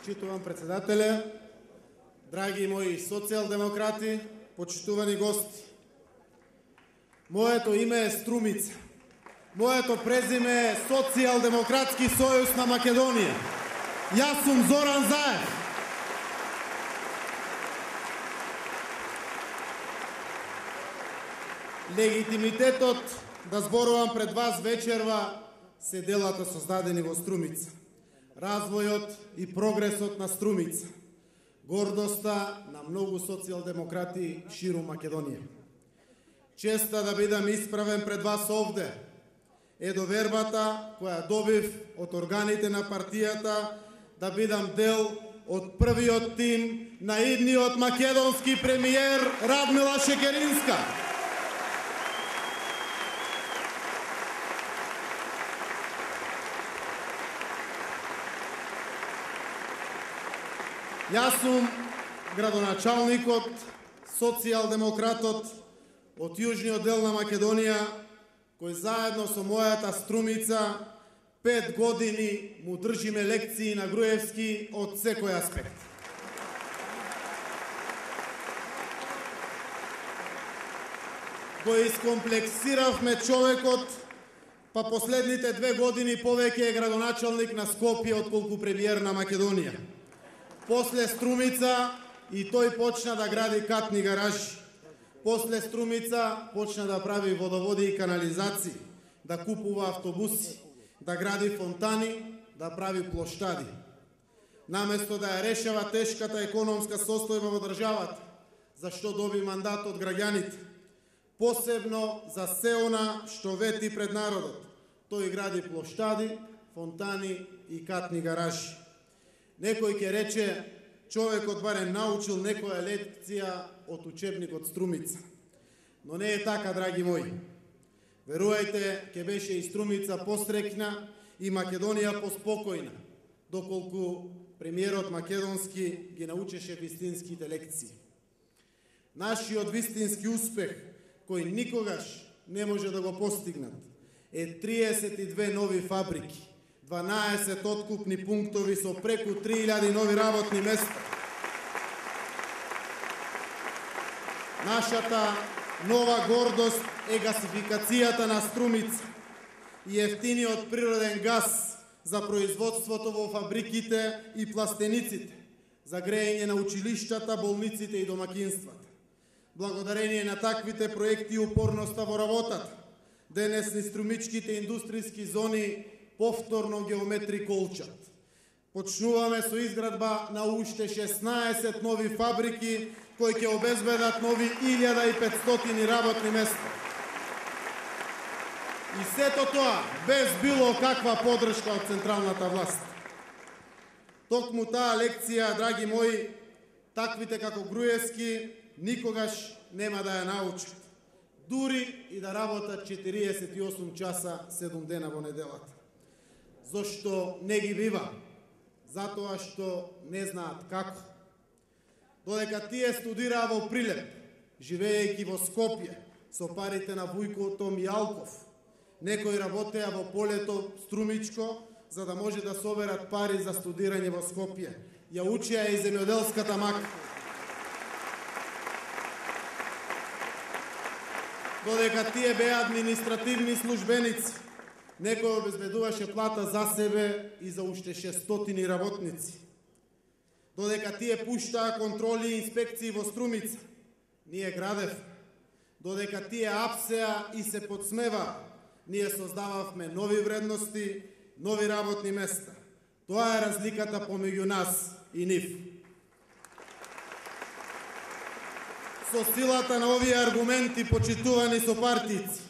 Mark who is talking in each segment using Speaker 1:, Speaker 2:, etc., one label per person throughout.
Speaker 1: Почитувам председателя, драги мои социјалдемократи, почитувани гости. Моето име е Струмица. Моето презиме е Социјалдемократски сојуз на Македонија. Јас сум Зоран Заев. Легитимитетот да зборувам пред вас вечерва се делата создадени во Струмица. Развојот и прогресот на Струмица. Гордоста на многу социјалдемократи ширум Македонија. Честа да бидам исправен пред вас овде е довербата која добив од органите на партијата да бидам дел од првиот тим на идниот македонски премиер Радмила Шекеринска. Јас сум градоначалникот, социјалдемократот од јужниот дел на Македонија, кој заедно со мојата Струмица 5 години му држиме лекции на Груевски од секој аспект. Го искомплексиравме човекот, па последните 2 години повеќе е градоначалник на Скопје отколку премиер на Македонија. После Струмица и тој почна да гради катни гаражи. После Струмица почна да прави водоводи и канализации, да купува автобуси, да гради фонтани, да прави плоштади. Наместо да ја решава тешката економска состојба во државата, зашто доби мандат од граѓаните, посебно за се она што вети пред народот. Тој гради плоштади, фонтани и катни гаражи. Некој ќе рече, човекот барем научил некоја лекција од учебникот Струмица. Но не е така, драги мои. Верувајте, ќе беше и Струмица пострекна и Македонија поспокојна, доколку премиерот македонски ги научеше вистинските лекции. Нашиот вистински успех, кој никогаш не може да го постигнат, е 32 нови фабрики, 12 откупни пунктови со преку 3000 нови работни места. Нашата нова гордост е гасификацијата на Струмица и ефтиниот природен газ за производството во фабриките и пластениците, за грејење на училиштата, болниците и домакинствата. Благодарение на таквите проекти и упорноста во работата, денес ни струмичките индустријски зони повторно геометри колчат. Почнуваме со изградба на уште 16 нови фабрики кои ќе обезбедат нови 1500 работни места. И сето тоа без било каква подршка од централната власт. Токму таа лекција, драги мои, таквите како Груевски никогаш нема да ја научат. Дури и да работат 48 часа 7 дена во неделата. Зошто не ги бива? Затоа што не знаат како. Додека тие студираа во Прилеп, живеејќи во Скопје, со парите на Вујко Томјалков, некои работеа во полето Струмичко, за да може да соберат пари за студирање во Скопје. Ја учеа и земјоделската мака. Додека тие беа административни службеници, некој обезбедуваше плата за себе и за уште 600 работници. Додека тие пуштаа контроли и инспекции во Струмица, ние градев. Додека тие апсеа и се подсмева, ние создававме нови вредности, нови работни места. Тоа е разликата помеѓу нас и нив. Со силата на овие аргументи, почитувани сопартици,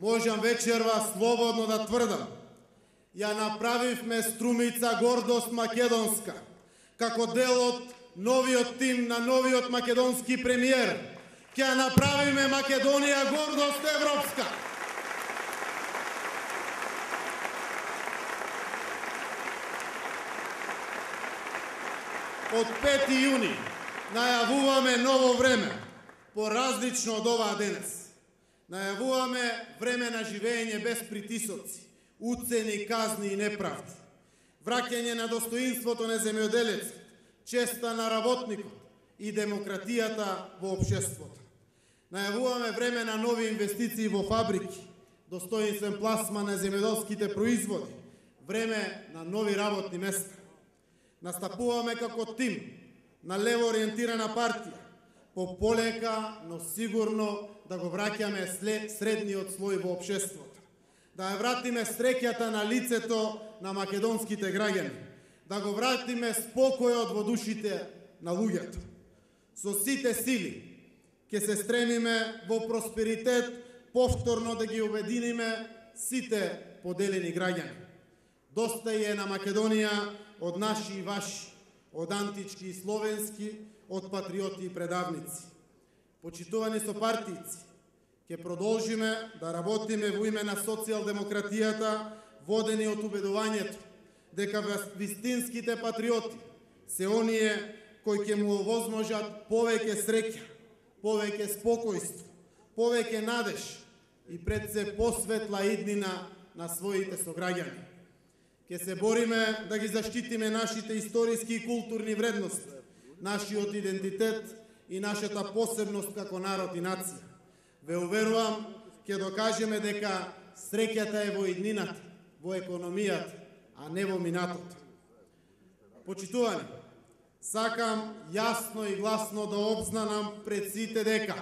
Speaker 1: можам вечерва слободно да тврдам, ја направивме Струмица гордост македонска, како дел од новиот тим на новиот македонски премиер. Ќе ја направиме Македонија гордост европска. Од 5 јуни најавуваме ново време, поразлично од оваа денес. Најавуваме време на живење без притисоци, уцени, казни и неправди. враќање на достоинството на земјоделецот, честа на работникот и демократијата во општеството. Најавуваме време на нови инвестиции во фабрики, достоинствен пласман на земјоделските производи, време на нови работни места. Настапуваме како тим на лево ориентирана партија, по полека, но сигурно да го враќаме средниот слој во општеството. Да ја вратиме среќата на лицето на македонските граѓани, да го вратиме спокојот во душите на луѓето. Со сите сили ќе се стремиме во просперитет повторно да ги обединиме сите поделени граѓани. Доста е на Македонија од наши и ваши, од антички и словенски, од патриоти и предавници. Почитувани сопартијци, ќе продолжиме да работиме во име на социјалдемократијата, водени од убедувањето дека вистинските патриоти се оние кои ќе му овозможат повеќе среќа, повеќе спокојство, повеќе надеж и пред се посветла иднина на своите сограѓани. Ќе се бориме да ги заштитиме нашите историски и културни вредности, нашиот идентитет и нашата посебност како народ и нација. Ве уверувам, ќе докажеме дека среќата е во иднината, во економијата, а не во минатото. Почитувани, сакам јасно и гласно да обзнанам пред сите дека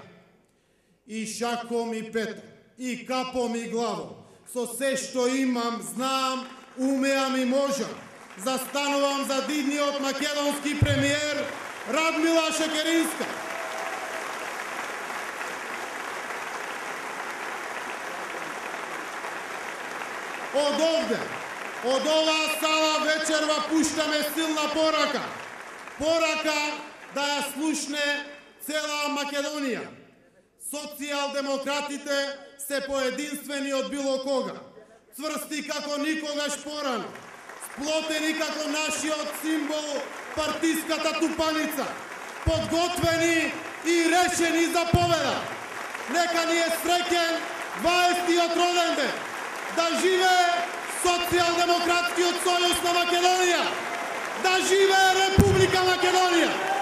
Speaker 1: и шаком и петом, и капом и главом, со се што имам, знам, умеам и можам, застанувам за идниот македонски премиер Радмила Шекеринска. Од овде, од оваа сала вечерва пуштаме силна порака. Порака да ја слушне цела Македонија. Социјалдемократите се поединствени од било кога. Цврсти како никогаш порано. Сплотени како нашиот символ партиската тупаница. Подготвени и решени за победа. Нека ни е среќен 20-тиот роден ден. Да живее Социјалдемократскиот сојуз на Македонија! Да живее Република Македонија!